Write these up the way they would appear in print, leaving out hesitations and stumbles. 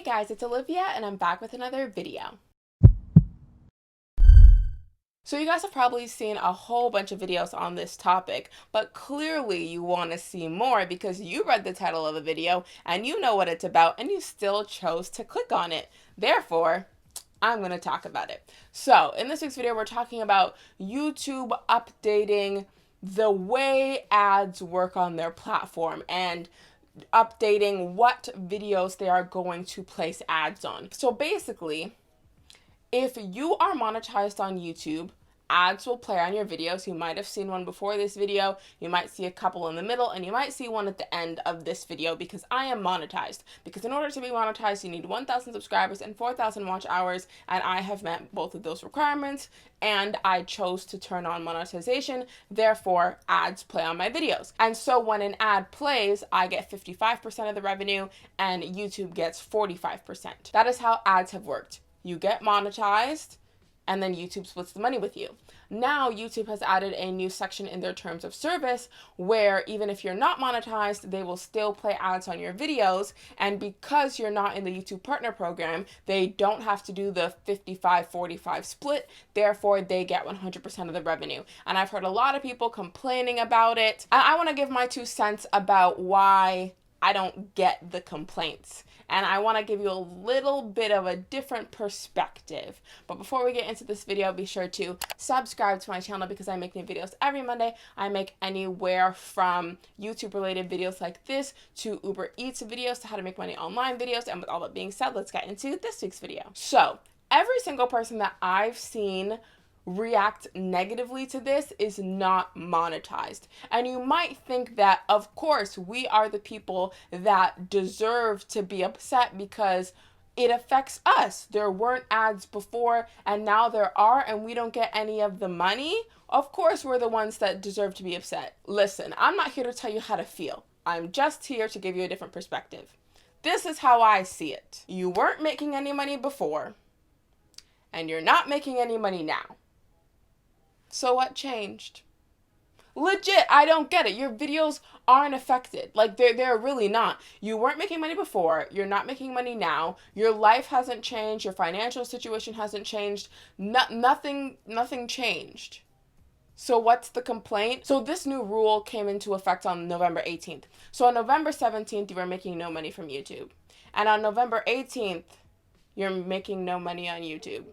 guys, it's Olivia and I'm back with another video. So you guys have probably seen a whole bunch of videos on this topic, but clearly you want to see more because you read the title of the video and you know what it's about and you still chose to click on it. Therefore, I'm going to talk about it. So in this week's video, we're talking about YouTube updating the way ads work on their platform and updating what videos they are going to place ads on. So basically, if you are monetized on YouTube, ads will play on your videos. You might have seen one before this video, you might see a couple in the middle, and you might see one at the end of this video because I am monetized. Because in order to be monetized, you need 1,000 subscribers and 4,000 watch hours, and I have met both of those requirements, and I chose to turn on monetization, therefore ads play on my videos. And so when an ad plays, I get 55% of the revenue, and YouTube gets 45%. That is how ads have worked. You get monetized, and then YouTube splits the money with you. Now, YouTube has added a new section in their terms of service where even if you're not monetized, they will still play ads on your videos. And because you're not in the YouTube Partner Program, they don't have to do the 55-45 split. Therefore, they get 100% of the revenue. And I've heard a lot of people complaining about it. And I want to give my 2 cents about why I don't get the complaints. And I want to give you a little bit of a different perspective. But before we get into this video, be sure to subscribe to my channel because I make new videos every Monday. I make anywhere from YouTube related videos like this to Uber Eats videos to how to make money online videos. And with all that being said, let's get into this week's video. So every single person that I've seen react negatively to this is not monetized. And you might think that, of course, we are the people that deserve to be upset because it affects us. There weren't ads before and now there are, and we don't get any of the money. Of course, we're the ones that deserve to be upset. Listen, I'm not here to tell you how to feel. I'm just here to give you a different perspective. This is how I see it. You weren't making any money before, and you're not making any money now. So what changed? Legit, I don't get it. Your videos aren't affected. Like, they're really not. You weren't making money before. You're not making money now. Your life hasn't changed. Your financial situation hasn't changed. Nothing changed. So what's the complaint? So this new rule came into effect on November 18th. So on November 17th, you were making no money from YouTube. And on November 18th, you're making no money on YouTube.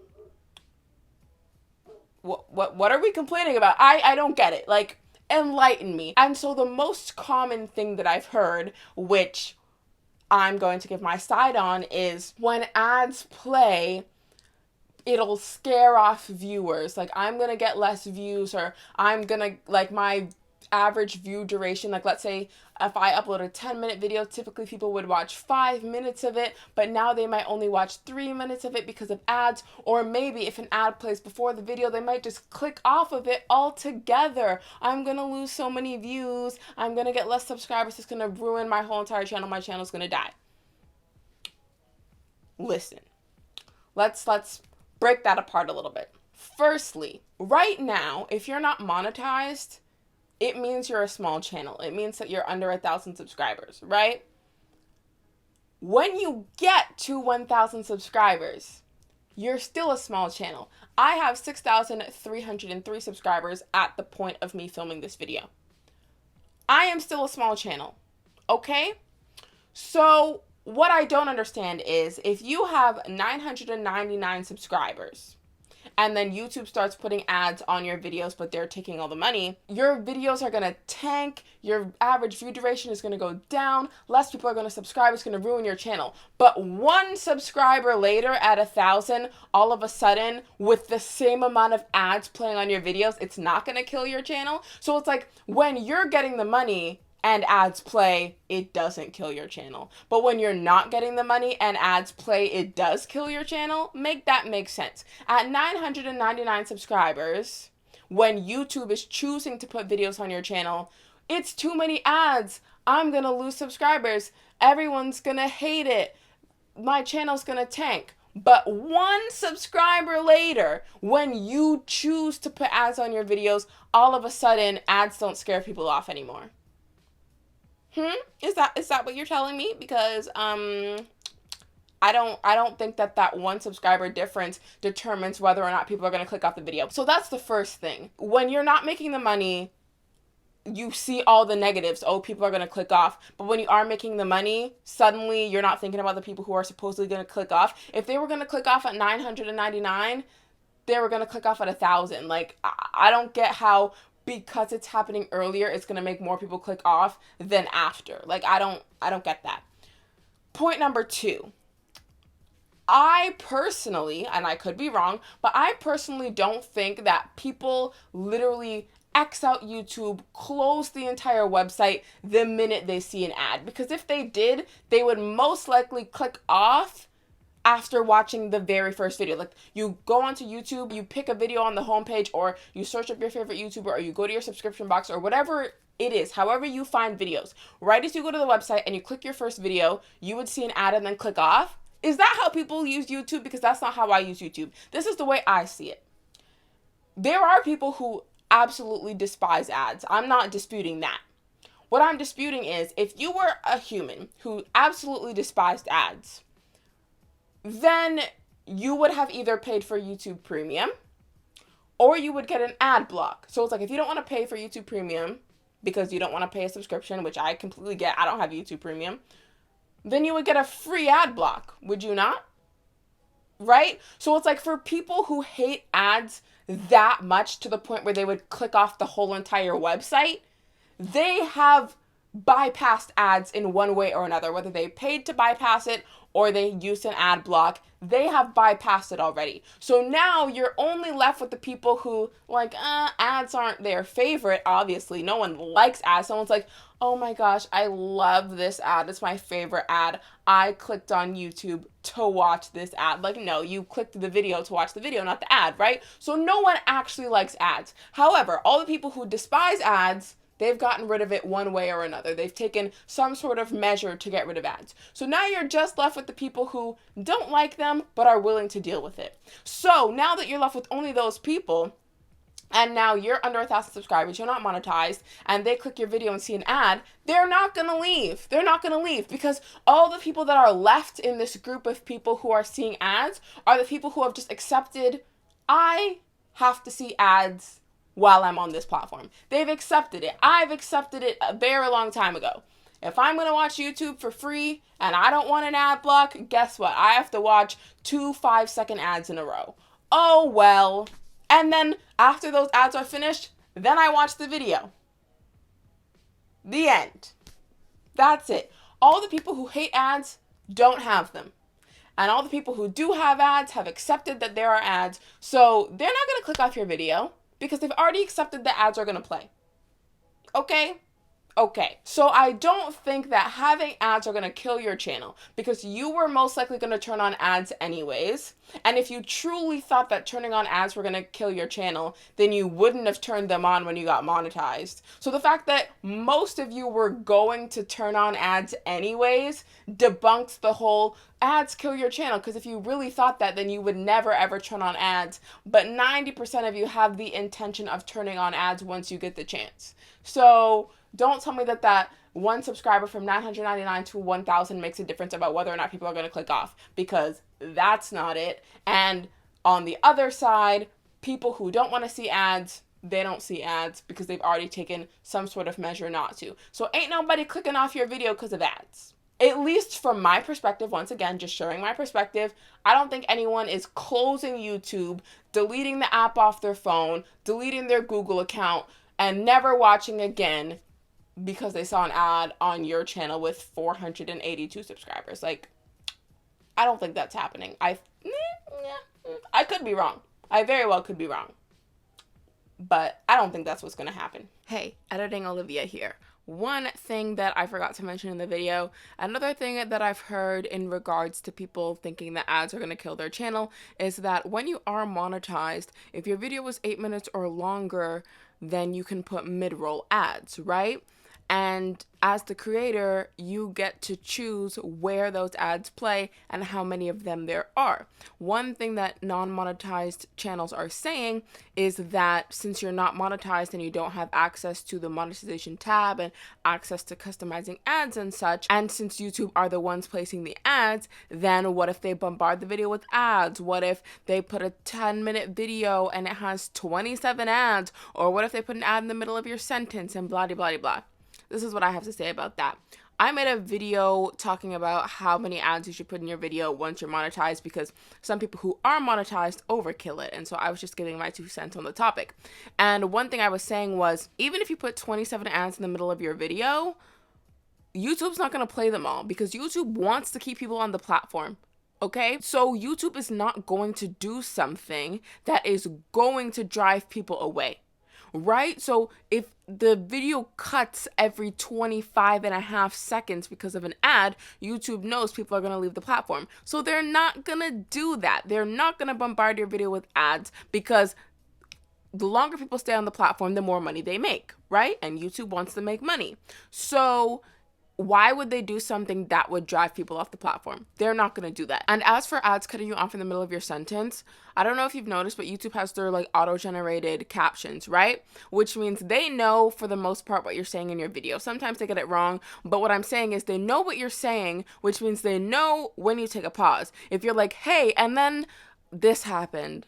What are we complaining about? I don't get it. Like, enlighten me. And so the most common thing that I've heard, which I'm going to give my side on, is when ads play, it'll scare off viewers. Like, I'm gonna get less views, or I'm gonna, like, my average view duration, like, let's say if I upload a 10-minute video, typically people would watch 5 minutes of it, but now they might only watch 3 minutes of it because of ads. Or maybe if an ad plays before the video, they might just click off of it altogether. I'm gonna lose so many views, I'm gonna get less subscribers, it's gonna ruin my whole entire channel, my channel's gonna die. Listen, let's break that apart a little bit. Firstly, right now, if you're not monetized, it means you're a small channel. It means that you're under 1,000 subscribers, right? When you get to 1,000 subscribers, you're still a small channel. I have 6,303 subscribers at the point of me filming this video. I am still a small channel, okay? So what I don't understand is if you have 999 subscribers, and then YouTube starts putting ads on your videos, but they're taking all the money, your videos are gonna tank, your average view duration is gonna go down, less people are gonna subscribe, it's gonna ruin your channel. But 1 subscriber later at 1,000, all of a sudden, with the same amount of ads playing on your videos, it's not gonna kill your channel. So it's like, when you're getting the money and ads play, it doesn't kill your channel. But when you're not getting the money and ads play, it does kill your channel. Make that make sense. At 999 subscribers, when YouTube is choosing to put videos on your channel, it's too many ads. I'm gonna lose subscribers. Everyone's gonna hate it. My channel's gonna tank. But 1 subscriber later, when you choose to put ads on your videos, all of a sudden, ads don't scare people off anymore. Is that what you're telling me? Because I don't think that that one subscriber difference determines whether or not people are going to click off the video. So that's the first thing. When you're not making the money, you see all the negatives. Oh, people are going to click off. But when you are making the money, suddenly you're not thinking about the people who are supposedly going to click off. If they were going to click off at 999, they were going to click off at 1,000. Like, I don't get how, because it's happening earlier, it's going to make more people click off than after. Like, I don't get that. Point number 2. I personally, and I could be wrong, but I personally don't think that people literally X out YouTube, close the entire website the minute they see an ad. Because if they did, they would most likely click off after watching the very first video. Like, you go onto YouTube, you pick a video on the homepage, or you search up your favorite YouTuber, or you go to your subscription box, or whatever it is, however you find videos. Right as you go to the website and you click your first video, you would see an ad and then click off. Is that how people use YouTube? Because that's not how I use YouTube. This is the way I see it. There are people who absolutely despise ads. I'm not disputing that. What I'm disputing is, if you were a human who absolutely despised ads, then you would have either paid for YouTube Premium or you would get an ad block. So it's like, if you don't want to pay for YouTube Premium because you don't want to pay a subscription, which I completely get, I don't have YouTube Premium, then you would get a free ad block, would you not? Right? So it's like, for people who hate ads that much to the point where they would click off the whole entire website, they have bypassed ads in one way or another. Whether they paid to bypass it or they used an ad block, they have bypassed it already. So now you're only left with the people who, like, ads aren't their favorite. Obviously, no one likes ads. Someone's like, oh my gosh, I love this ad. It's my favorite ad. I clicked on YouTube to watch this ad. Like, no, you clicked the video to watch the video, not the ad, right? So no one actually likes ads. However, all the people who despise ads, they've gotten rid of it one way or another. They've taken some sort of measure to get rid of ads. So now you're just left with the people who don't like them but are willing to deal with it. So now that you're left with only those people, and now you're under 1,000 subscribers, you're not monetized, and they click your video and see an ad, they're not going to leave. They're not going to leave, because all the people that are left in this group of people who are seeing ads are the people who have just accepted, I have to see ads while I'm on this platform. They've accepted it. I've accepted it a very long time ago. If I'm going to watch YouTube for free and I don't want an ad block, guess what? I have to watch 2 5-second ads in a row. Oh, well. And then after those ads are finished, then I watch the video. The end. That's it. All the people who hate ads don't have them. And all the people who do have ads have accepted that there are ads. So they're not going to click off your video because they've already accepted that ads are going to play. Okay? Okay, so I don't think that having ads are going to kill your channel, because you were most likely going to turn on ads anyways. And if you truly thought that turning on ads were going to kill your channel, then you wouldn't have turned them on when you got monetized. So the fact that most of you were going to turn on ads anyways debunks the whole ads kill your channel, because if you really thought that, then you would never ever turn on ads. But 90% of you have the intention of turning on ads once you get the chance. So don't tell me that that one subscriber from 999 to 1,000 makes a difference about whether or not people are going to click off, because that's not it. And on the other side, people who don't want to see ads, they don't see ads because they've already taken some sort of measure not to. So ain't nobody clicking off your video because of ads. At least from my perspective, once again, just sharing my perspective, I don't think anyone is closing YouTube, deleting the app off their phone, deleting their Google account, and never watching again because they saw an ad on your channel with 482 subscribers. Like, I don't think that's happening. I could be wrong. I very well could be wrong. But I don't think that's what's going to happen. Hey, editing Olivia here. One thing that I forgot to mention in the video, another thing that I've heard in regards to people thinking that ads are going to kill their channel, is that when you are monetized, if your video was 8 minutes or longer, then you can put mid-roll ads, right? And as the creator, you get to choose where those ads play and how many of them there are. One thing that non-monetized channels are saying is that since you're not monetized and you don't have access to the monetization tab and access to customizing ads and such, and since YouTube are the ones placing the ads, then what if they bombard the video with ads? What if they put a 10-minute video and it has 27 ads? Or what if they put an ad in the middle of your sentence and blah, blah, blah, blah. This is what I have to say about that. I made a video talking about how many ads you should put in your video once you're monetized, because some people who are monetized overkill it. And so I was just giving my 2 cents on the topic. And one thing I was saying was, even if you put 27 ads in the middle of your video, YouTube's not going to play them all, because YouTube wants to keep people on the platform. Okay? So YouTube is not going to do something that is going to drive people away. Right? So if the video cuts every 25 and a half seconds because of an ad, YouTube knows people are going to leave the platform. So they're not going to do that. They're not going to bombard your video with ads, because the longer people stay on the platform, the more money they make, right? And YouTube wants to make money. So why would they do something that would drive people off the platform? They're not going to do that. And as for ads cutting you off in the middle of your sentence, I don't know if you've noticed, but YouTube has their auto-generated captions, right? Which means they know for the most part what you're saying in your video. Sometimes they get it wrong, but what I'm saying is they know what you're saying, which means they know when you take a pause. If you're like, hey, and then this happened.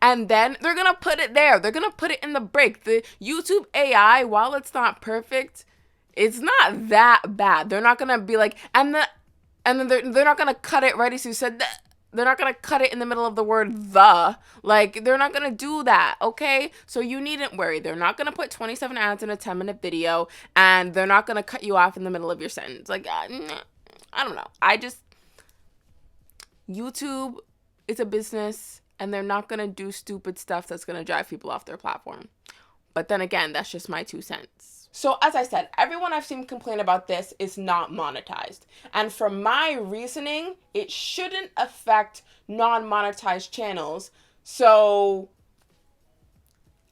And then they're going to put it there. They're going to put it in the break. The YouTube AI, while it's not perfect, it's not that bad. They're not gonna be like, and then they're not gonna cut it right as you said. They're not gonna cut it in the middle of the word the. Like, they're not gonna do that. Okay, so you needn't worry. They're not gonna put 27 ads in a 10-minute video, and they're not gonna cut you off in the middle of your sentence. Like, I don't know. YouTube is a business, and they're not gonna do stupid stuff that's gonna drive people off their platform. But then again, that's just my 2 cents. So as I said, everyone I've seen complain about this is not monetized. And from my reasoning, it shouldn't affect non-monetized channels. So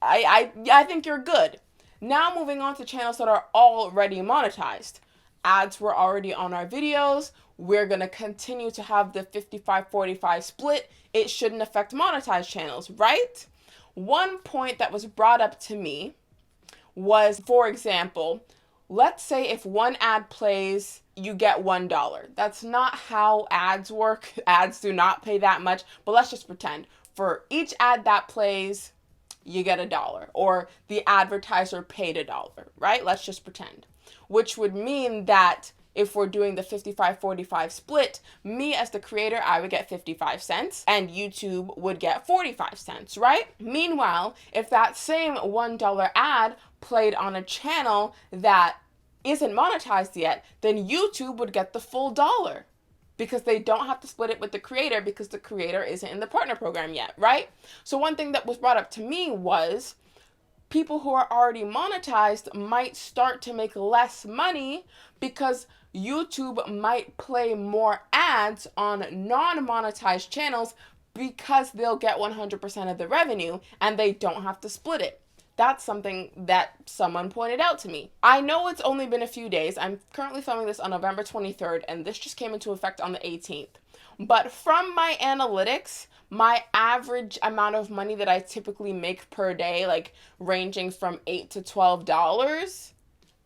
I think you're good. Now moving on to channels that are already monetized. Ads were already on our videos. We're going to continue to have the 55-45 split. It shouldn't affect monetized channels, right? One point that was brought up to me was, for example, let's say if one ad plays, you get $1. That's not how ads work. Ads do not pay that much, but let's just pretend. For each ad that plays, you get $1, or the advertiser paid $1, right? Let's just pretend. Which would mean that if we're doing the 55-45 split, me as the creator, I would get 55 cents and YouTube would get 45 cents, right? Meanwhile, if that same $1 ad played on a channel that isn't monetized yet, then YouTube would get the full $1, because they don't have to split it with the creator, because the creator isn't in the partner program yet, right? So one thing that was brought up to me was people who are already monetized might start to make less money because YouTube might play more ads on non-monetized channels, because they'll get 100% of the revenue and they don't have to split it. That's something that someone pointed out to me. I know it's only been a few days. I'm currently filming this on November 23rd, and this just came into effect on the 18th. But from my analytics, my average amount of money that I typically make per day, like ranging from $8 to $12,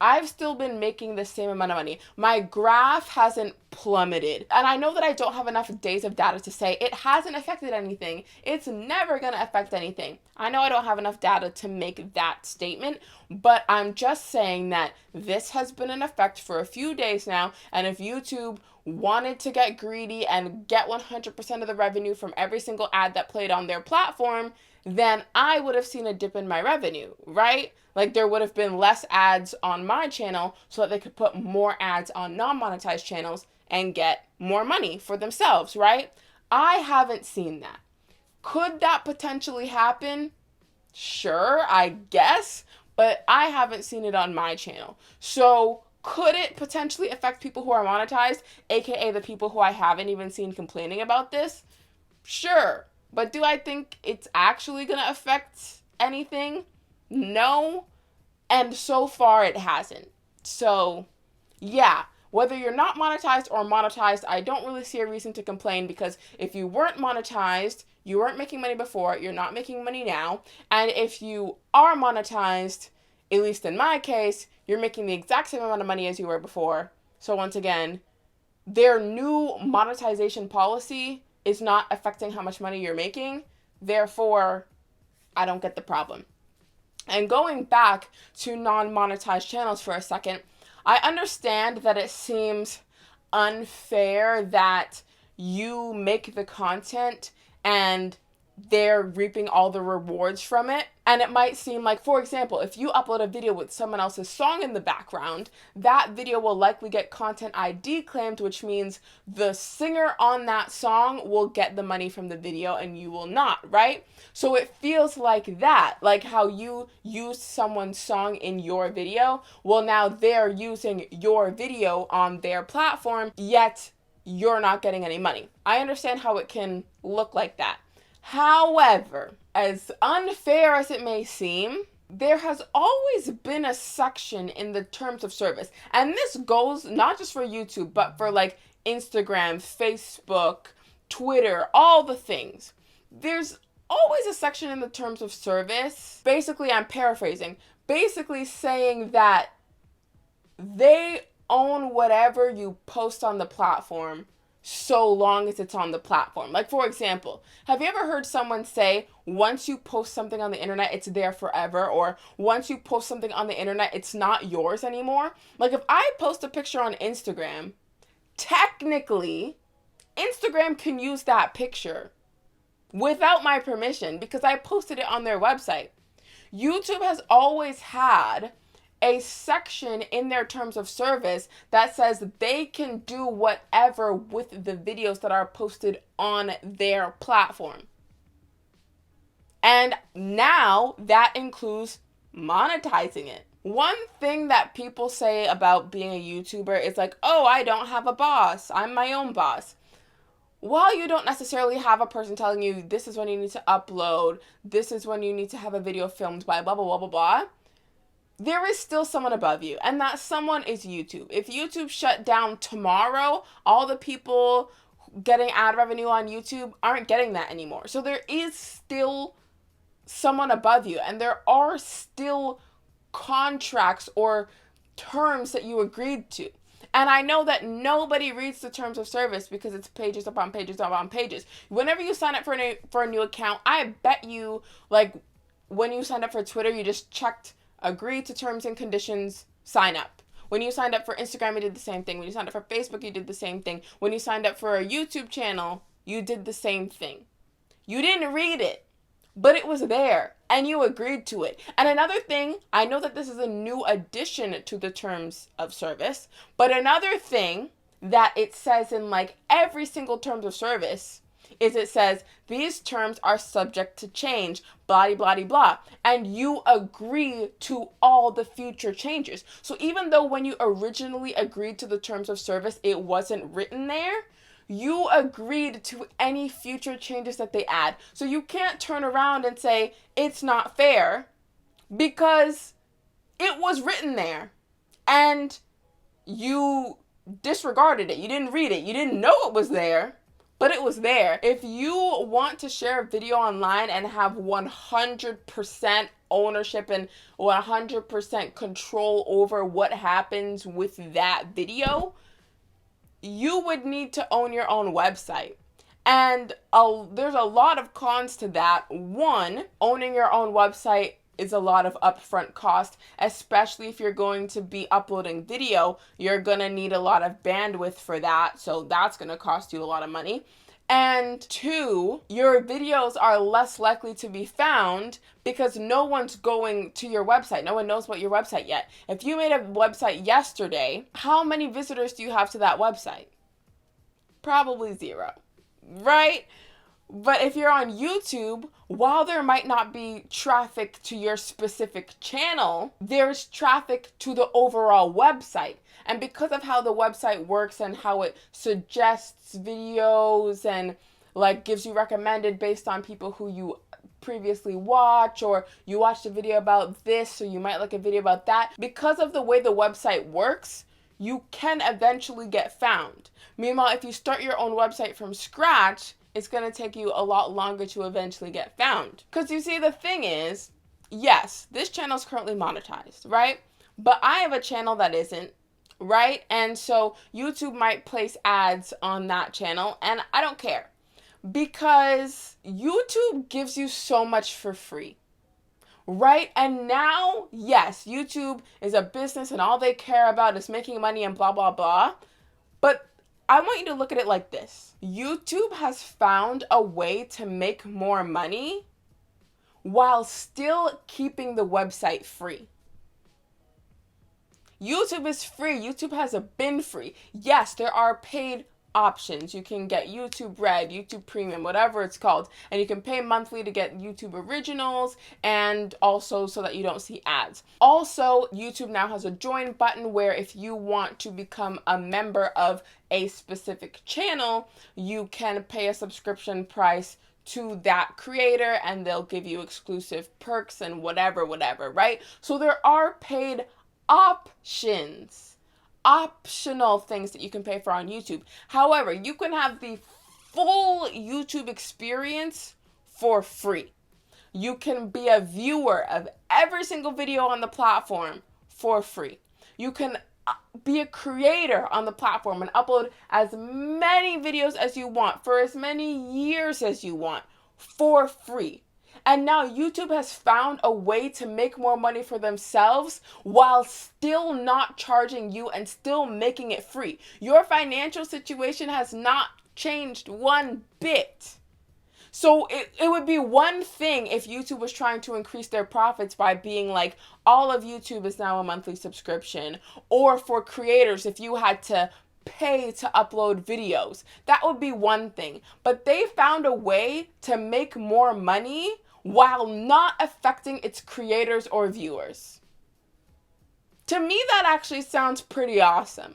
I've still been making the same amount of money. My graph hasn't plummeted. And I know that I don't have enough days of data to say it hasn't affected anything. It's never going to affect anything. I know I don't have enough data to make that statement, but I'm just saying that this has been in effect for a few days now. And if YouTube wanted to get greedy and get 100% of the revenue from every single ad that played on their platform, then I would have seen a dip in my revenue, right? Like, there would have been less ads on my channel so that they could put more ads on non-monetized channels and get more money for themselves, right? I haven't seen that. Could that potentially happen? Sure, I guess, but I haven't seen it on my channel. So could it potentially affect people who are monetized, aka the people who I haven't even seen complaining about this? Sure. But do I think it's actually going to affect anything? No. And so far it hasn't. So yeah, whether you're not monetized or monetized, I don't really see a reason to complain, because if you weren't monetized, you weren't making money before, you're not making money now. And if you are monetized, at least in my case, you're making the exact same amount of money as you were before. So once again, their new monetization policy is not affecting how much money you're making. Therefore, I don't get the problem. And going back to non-monetized channels for a second, I understand that it seems unfair that you make the content and they're reaping all the rewards from it. And it might seem like, for example, if you upload a video with someone else's song in the background, that video will likely get content ID claimed, which means the singer on that song will get the money from the video and you will not, right? So it feels like that, like how you used someone's song in your video. Well, now they're using your video on their platform, yet you're not getting any money. I understand how it can look like that. However, as unfair as it may seem, there has always been a section in the terms of service. And this goes not just for YouTube, but for like Instagram, Facebook, Twitter, all the things. There's always a section in the terms of service. Basically, I'm paraphrasing, basically saying that they own whatever you post on the platform, so long as it's on the platform. Like, for example, have you ever heard someone say, once you post something on the internet, it's there forever? Or once you post something on the internet, it's not yours anymore? Like, if I post a picture on Instagram, technically, Instagram can use that picture without my permission because I posted it on their website. YouTube has always had a section in their terms of service that says they can do whatever with the videos that are posted on their platform. And now that includes monetizing it. One thing that people say about being a YouTuber is like, oh, I don't have a boss. I'm my own boss. While you don't necessarily have a person telling you this is when you need to upload, this is when you need to have a video filmed by blah, blah, blah, blah, blah, there is still someone above you, and that someone is YouTube. If YouTube shut down tomorrow, all the people getting ad revenue on YouTube aren't getting that anymore. So there is still someone above you, and there are still contracts or terms that you agreed to. And I know that nobody reads the terms of service because it's pages upon pages upon pages. Whenever you sign up for a new account, I bet you, like, when you signed up for Twitter, you just checked agree to terms and conditions, sign up. When you signed up for Instagram, you did the same thing. When you signed up for Facebook, you did the same thing. When you signed up for a YouTube channel, you did the same thing. You didn't read it, but it was there, and you agreed to it. And another thing, I know that this is a new addition to the terms of service, but another thing that it says in like every single terms of service is it says, these terms are subject to change, blah, blah, blah, blah. And you agree to all the future changes. So even though when you originally agreed to the terms of service, it wasn't written there, you agreed to any future changes that they add. So you can't turn around and say, it's not fair, because it was written there. And you disregarded it. You didn't read it. You didn't know it was there. But it was there. If you want to share a video online and have 100% ownership and 100% control over what happens with that video, you would need to own your own website. And there's a lot of cons to that. One, owning your own website is a lot of upfront cost, especially if you're going to be uploading video. You're going to need a lot of bandwidth for that, so that's going to cost you a lot of money. And two, your videos are less likely to be found because no one's going to your website. No one knows about your website yet. If you made a website yesterday, how many visitors do you have to that website? Probably 0, right? But if you're on YouTube, while there might not be traffic to your specific channel, there's traffic to the overall website. And because of how the website works and how it suggests videos and like gives you recommended based on people who you previously watch, or you watched a video about this, or you might like a video about that. Because of the way the website works, you can eventually get found. Meanwhile, if you start your own website from scratch, it's going to take you a lot longer to eventually get found. Because you see, the thing is, yes, this channel is currently monetized, right? But I have a channel that isn't, right? And so YouTube might place ads on that channel, and I don't care. Because YouTube gives you so much for free, right? And now, yes, YouTube is a business and all they care about is making money and blah, blah, blah. But I want you to look at it like this. YouTube has found a way to make more money while still keeping the website free. YouTube is free. YouTube has been free. Yes, there are paid options. You can get YouTube Red, YouTube Premium, whatever it's called, and you can pay monthly to get YouTube Originals, and also so that you don't see ads. Also, YouTube now has a join button where if you want to become a member of a specific channel, you can pay a subscription price to that creator and they'll give you exclusive perks and whatever, right? So there are paid options, optional things that you can pay for on YouTube. However, you can have the full YouTube experience for free. You can be a viewer of every single video on the platform for free. You can be a creator on the platform and upload as many videos as you want for as many years as you want for free. And now YouTube has found a way to make more money for themselves while still not charging you and still making it free. Your financial situation has not changed one bit. So it would be one thing if YouTube was trying to increase their profits by being like, all of YouTube is now a monthly subscription. Or for creators, if you had to pay to upload videos, that would be one thing. But they found a way to make more money while not affecting its creators or viewers. To me, that actually sounds pretty awesome.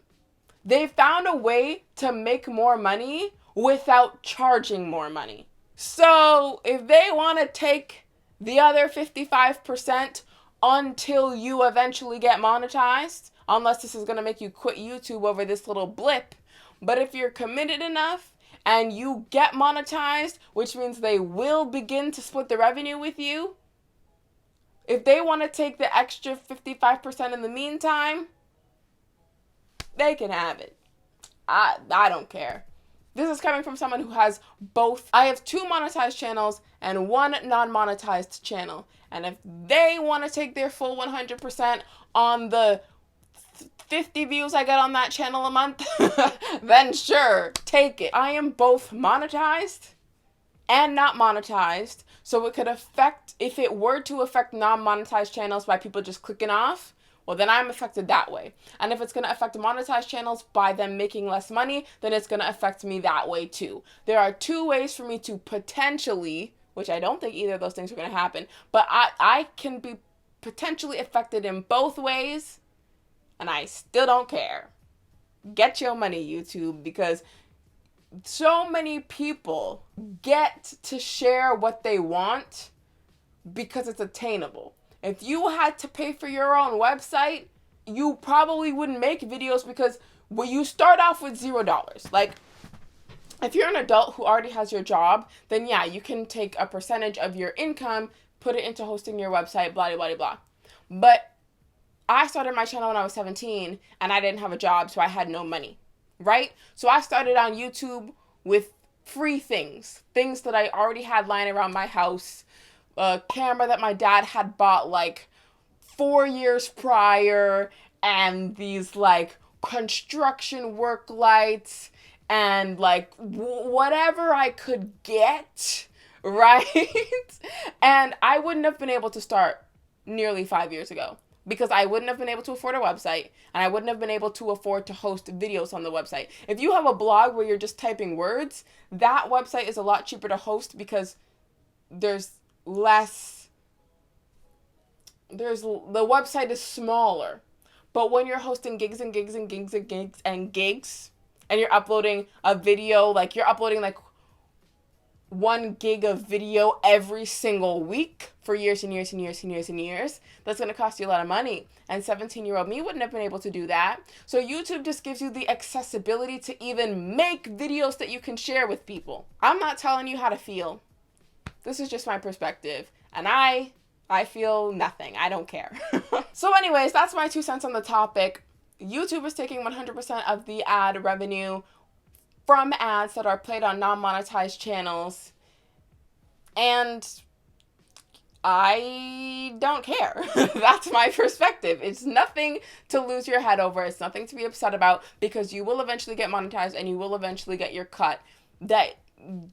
They found a way to make more money without charging more money. So if they want to take the other 55% until you eventually get monetized, unless this is going to make you quit YouTube over this little blip, but if you're committed enough and you get monetized, which means they will begin to split the revenue with you, if they want to take the extra 55% in the meantime, they can have it. I don't care. This is coming from someone who has both. I have 2 monetized channels and 1 non-monetized channel. And if they want to take their full 100% on the 50 views I get on that channel a month, then sure, take it. I am both monetized and not monetized. So it could affect, if it were to affect non-monetized channels by people just clicking off, well, then I'm affected that way. And if it's going to affect monetized channels by them making less money, then it's going to affect me that way too. There are 2 ways for me to potentially, which I don't think either of those things are going to happen, but I can be potentially affected in both ways, and I still don't care. Get your money, YouTube, because so many people get to share what they want because it's attainable. If you had to pay for your own website, you probably wouldn't make videos because when you start off with $0, like if you're an adult who already has your job, then yeah, you can take a percentage of your income, put it into hosting your website, blah, blah, blah, blah. But I started my channel when I was 17 and I didn't have a job, so I had no money, right? So I started on YouTube with free things that I already had lying around my house, a camera that my dad had bought like 4 years prior, and these like construction work lights and like whatever I could get, right? And I wouldn't have been able to start nearly 5 years ago because I wouldn't have been able to afford a website and I wouldn't have been able to afford to host videos on the website. If you have a blog where you're just typing words, that website is a lot cheaper to host because the website is smaller. But when you're hosting gigs and gigs and gigs and gigs and gigs, and you're uploading a video, like you're uploading like 1 gig of video every single week for years and years and years and years and years. That's going to cost you a lot of money. And 17-year-old me wouldn't have been able to do that. So YouTube just gives you the accessibility to even make videos that you can share with people. I'm not telling you how to feel. This is just my perspective. And I feel nothing. I don't care. So anyways, that's my 2 cents on the topic. YouTube is taking 100% of the ad revenue from ads that are played on non-monetized channels, and I don't care. That's my perspective. It's nothing to lose your head over. It's nothing to be upset about, because you will eventually get monetized and you will eventually get your cut that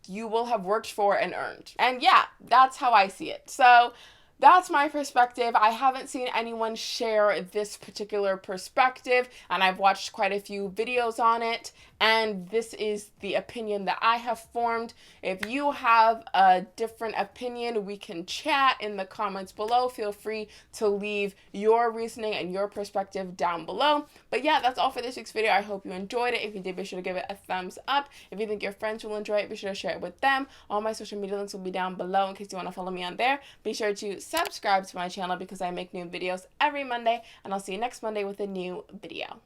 you will have worked for and earned. And yeah, that's how I see it. So that's my perspective. I haven't seen anyone share this particular perspective, and I've watched quite a few videos on it, and this is the opinion that I have formed. If you have a different opinion, we can chat in the comments below. Feel free to leave your reasoning and your perspective down below. But yeah, that's all for this week's video. I hope you enjoyed it. If you did, be sure to give it a thumbs up. If you think your friends will enjoy it, be sure to share it with them. All my social media links will be down below in case you want to follow me on there. Be sure to subscribe to my channel because I make new videos every Monday, and I'll see you next Monday with a new video.